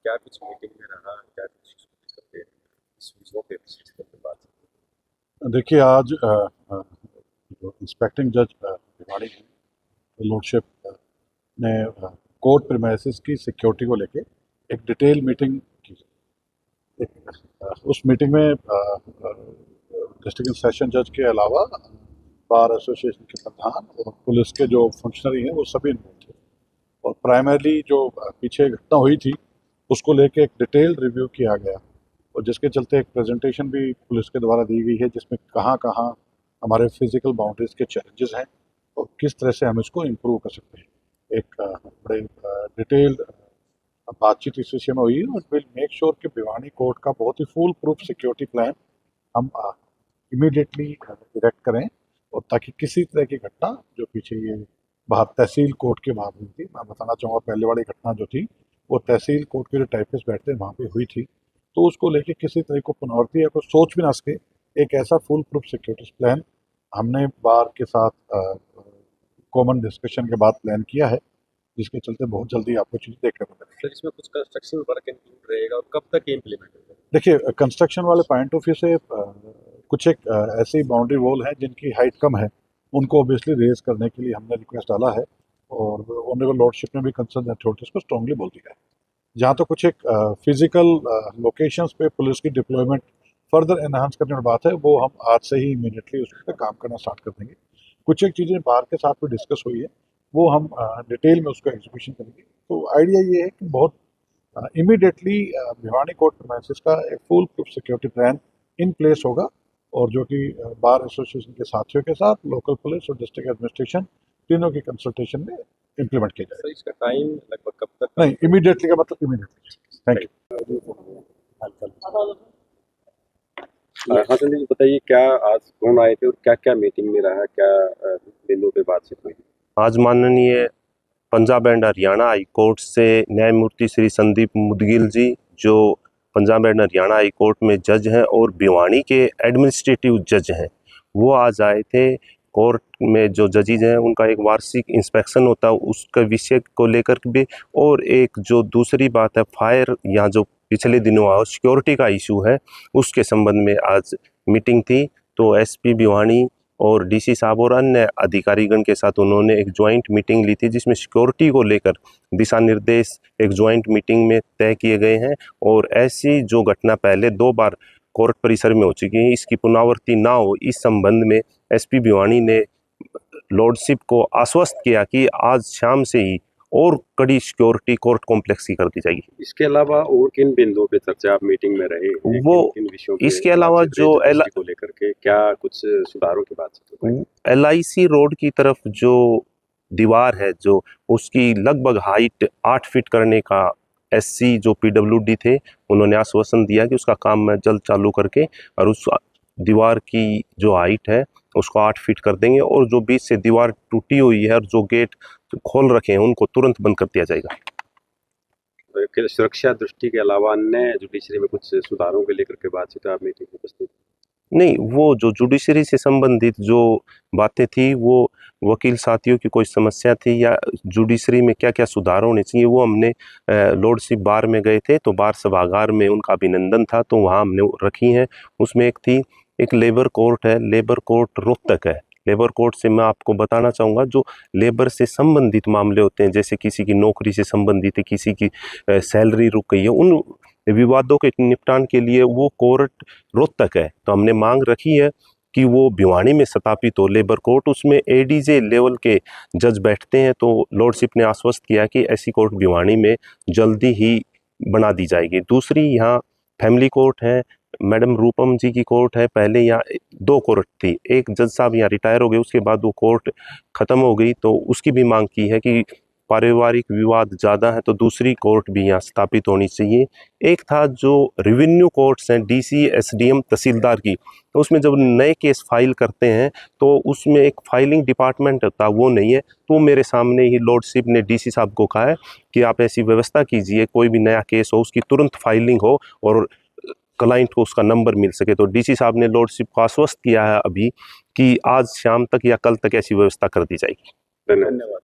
क्या कुछ मीटिंग में रहा, क्या कुछ करके इस विषयों पे विशेष करके बात? देखिए आज जो इंस्पेक्टिंग जज भिवाड़ी लॉर्डशिप ने कोर्ट प्रीमाइसेस की सिक्योरिटी को लेके एक डिटेल मीटिंग की। उस मीटिंग में डिस्ट्रिक्ट सेशन जज के अलावा बार एसोसिएशन के प्रधान और पुलिस के जो फंक्शनरी हैं वो सभी इन्वॉल्व थे। और प्राइमरली जो पीछे घटना हुई थी उसको लेके एक डिटेल रिव्यू किया गया और जिसके चलते एक प्रेजेंटेशन भी पुलिस के द्वारा दी गई है जिसमें कहाँ कहाँ हमारे फिजिकल बाउंड्रीज के चैलेंजेस हैं और किस तरह से हम इसको इम्प्रूव कर सकते हैं। एक बड़े डिटेल बातचीत इस विषय में हुई और विल मेक श्योर कि भिवानी कोर्ट का बहुत ही फुल प्रूफ सिक्योरिटी प्लान हम इमीडिएटली इरेक्ट करें और ताकि किसी तरह की घटना जो पीछे ये बाहर तहसील कोर्ट के वहाँ हुई थी, मैं बताना चाहूँगा पहले वाली घटना जो थी वो तहसील कोर्ट के जो टाइपिस्ट बैठते हैं वहाँ पे हुई थी, तो उसको लेके किसी तरह को पुनरावृत्ति या कोई सोच भी ना सके। एक ऐसा फुल प्रूफ सिक्योरिटी प्लान हमने बार के साथ कॉमन डिस्कशन के बाद प्लान किया है, जिसके चलते बहुत जल्दी आपको चीज़ देखने को मिलेगी। सर, इसमें कुछ कंस्ट्रक्शन वर्क इंक्लूड रहेगा और कब तक ये इम्प्लीमेंट होगा? देखिए कंस्ट्रक्शन वाले पॉइंट ऑफ व्यू से कुछ एक ऐसी बाउंड्री वॉल है जिनकी हाइट कम है, उनको ऑब्वियसली रेज करने के लिए हमने रिक्वेस्ट डाला है और ऑनरेबल लॉर्डशिप ने भी कंसर्न अथॉरिटीज़ को स्ट्रांगली बोल दिया है। जहाँ तो कुछ एक फिजिकल लोकेशंस पे पुलिस की डिप्लॉयमेंट फर्दर एनहांस करने की बात है वो हम आज से ही इमीडिएटली उस पर काम करना स्टार्ट कर देंगे। कुछ एक चीज़ें बाहर के साथ भी डिस्कस हुई है वो हम डिटेल में उसका एग्जीक्यूशन करेंगे। तो आइडिया ये है कि बहुत इमीडिएटली भिवानी कोर्ट प्रीमाइसेस का एक full proof security plan in place होगा और जो कि बार एसोसिएशन के साथियों के साथ लोकल पुलिस और डिस्ट्रिक्ट एडमिनिस्ट्रेशन तीनों की कंसल्टेशन में इम्प्लीमेंट किया जाएगा। सर, इसका टाइम लगभग कब तक? नहीं, इमीडिएटली का मतलब immediately. Thank you. Hasan ji, बताइए क्या आज कौन आए थे और क्या क्या मीटिंग में रहा, क्या बिंदु पे बातचीत हुई? आज माननीय Punjab and Haryana high court से न्यायमूर्ति श्री संदीप मुदगिल जी, जो Punjab and Haryana high court में जज हैं और भिवानी के एडमिनिस्ट्रेटिव जज हैं, वो आज आए थे। कोर्ट में जो जजेज हैं उनका एक वार्षिक इंस्पेक्शन होता है, उसके विषय को लेकर भी, और एक जो दूसरी बात है फायर, यहाँ जो पिछले दिनों आओ सिक्योरिटी का इशू है उसके संबंध में आज मीटिंग थी। तो एसपी भिवानी और डीसी साहब और अन्य अधिकारीगण के साथ उन्होंने एक ज्वाइंट मीटिंग ली थी जिसमें सिक्योरिटी को लेकर दिशा निर्देश एक ज्वाइंट मीटिंग में तय किए गए हैं। और ऐसी जो घटना पहले 2 बार कोर्ट परिसर में हो चुकी है, इसकी पुनरावृत्ति ना हो, इस संबंध में एसपी भिवानी ने लॉर्डशिप को आश्वस्त किया कि आज शाम से ही और कड़ी सिक्योरिटी कोर्ट कॉम्प्लेक्स की कर दी जाएगी। इसके अलावा और किन बिंदुओं पे चर्चा आप मीटिंग में रहे? वो किन विषयों पे इसके अलावा जो को लेकर के क्या कुछ सुधारों की बात? LIC रोड की तरफ जो दीवार है, जो उसकी लगभग हाइट 8 फीट करने का SC जो PWD थे उन्होंने आश्वासन दिया कि उसका काम मैं जल्द चालू करके और उस दीवार की जो हाइट है उसको 8 फीट कर देंगे और जो बीच से दीवार टूटी हुई है और जो गेट खोल रखे हैं उनको तुरंत बंद कर दिया जाएगा। सुरक्षा दृष्टि के अलावा अन्य जुडिशरी में कुछ सुधारों को लेकर के बातचीत आप मीटिंग में उपस्थित? नहीं, वो जो जुडिशरी से संबंधित जो बातें थी, वो वकील साथियों की कोई समस्या थी या जुडिशरी में क्या क्या सुधार होने चाहिए, वो हमने लॉर्डशिप बार में गए थे तो बार सभागार में उनका अभिनंदन था तो वहाँ हमने रखी हैं। उसमें एक थी, एक लेबर कोर्ट है, लेबर कोर्ट रोहतक है। लेबर कोर्ट से मैं आपको बताना चाहूँगा जो लेबर से संबंधित मामले होते हैं, जैसे किसी की नौकरी से संबंधित है, किसी की सैलरी रुक गई है, उन विवादों के निपटान के लिए वो कोर्ट रोहतक है। तो हमने मांग रखी है कि वो भिवानी में स्थापित हो लेबर कोर्ट, उसमें ADJ लेवल के जज बैठते हैं। तो लॉर्डशिप ने आश्वस्त किया कि ऐसी कोर्ट भिवानी में जल्दी ही बना दी जाएगी। दूसरी यहाँ फैमिली कोर्ट है, मैडम रूपम जी की कोर्ट है। पहले यहाँ 2 कोर्ट थी, एक जज साहब यहाँ रिटायर हो गए, उसके बाद वो कोर्ट ख़त्म हो गई, तो उसकी भी मांग की है कि पारिवारिक विवाद ज़्यादा है तो दूसरी कोर्ट भी यहाँ स्थापित होनी चाहिए। एक था जो रेवेन्यू कोर्ट्स हैं, DC SDM तहसीलदार की, तो उसमें जब नए केस फाइल करते हैं तो उसमें एक फाइलिंग डिपार्टमेंट होता है, वो नहीं है। तो मेरे सामने ही लॉर्डशिप ने DC साहब को कहा है कि आप ऐसी व्यवस्था कीजिए, कोई भी नया केस हो उसकी तुरंत फाइलिंग हो और क्लाइंट को उसका नंबर मिल सके। तो DC साहब ने लॉर्डशिप को आश्वस्त किया है अभी कि आज शाम तक या कल तक ऐसी व्यवस्था कर दी जाएगी। धन्यवाद।